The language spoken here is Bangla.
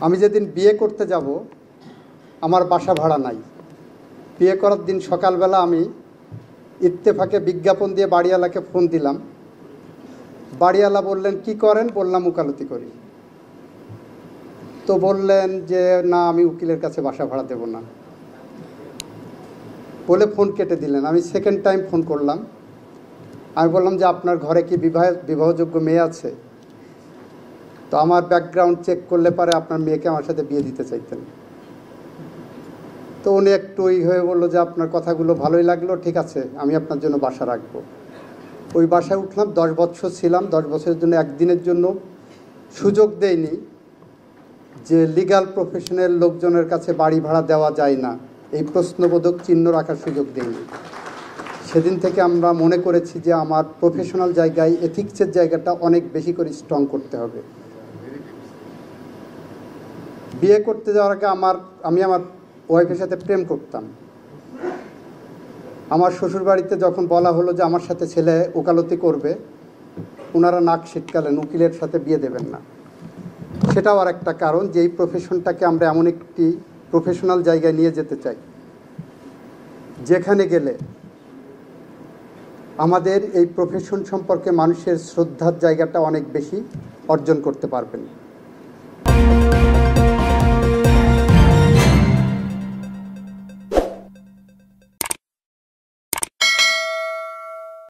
আমি যেদিন বিয়ে করতে যাব আমার বাসা ভাড়া নাই। বিয়ে করার দিন সকালবেলা আমি ইত্তেফাকে বিজ্ঞাপন দিয়ে বাড়িওয়ালাকে ফোন দিলাম। বাড়িওয়ালা বললেন কি করেন? বললাম উকালতি করি। তো বললেন যে না, আমি উকিলের কাছে বাসা ভাড়া দেব না বলে ফোন কেটে দিলেন। আমি সেকেন্ড টাইম ফোন করলাম। আমি বললাম যে আপনার ঘরে কি বিবাহযোগ্য মেয়ে আছে? তো আমার ব্যাকগ্রাউন্ড চেক করলে পারে আপনার মেয়েকে আমার সাথে বিয়ে দিতে চাইতেন। তো উনি একটু হয়ে বললো যে আপনার কথাগুলো ভালোই লাগলো, ঠিক আছে আমি আপনার জন্য বাসা রাখবো। ওই বাসায় উঠলাম, 10 বছর ছিলাম। 10 বছরের জন্য একদিনের জন্য সুযোগ দেয়নি যে লিগ্যাল প্রফেশনের লোকজনের কাছে বাড়ি ভাড়া দেওয়া যায় না, এই প্রশ্নবোধক চিহ্ন রাখার সুযোগ দেয়নি। সেদিন থেকে আমরা মনে করেছি যে আমার প্রফেশনাল জায়গায় এথিক্সের জায়গাটা অনেক বেশি করে স্ট্রং করতে হবে। বিয়ে করতে যাওয়ার আগে আমি আমার ওয়াইফের সাথে প্রেম করতাম। আমার শ্বশুরবাড়িতে যখন বলা হলো যে আমার সাথে ছেলে ওকালতি করবে, ওনারা নাক সিটকালেন, উকিলের সাথে বিয়ে দেবেন না। সেটাও আর একটা কারণ যে এই প্রফেশনটাকে আমরা এমন একটি প্রফেশনাল জায়গায় নিয়ে যেতে চাই যেখানে গেলে আমাদের এই প্রফেশন সম্পর্কে মানুষের শ্রদ্ধার জায়গাটা অনেক বেশি অর্জন করতে পারবেন।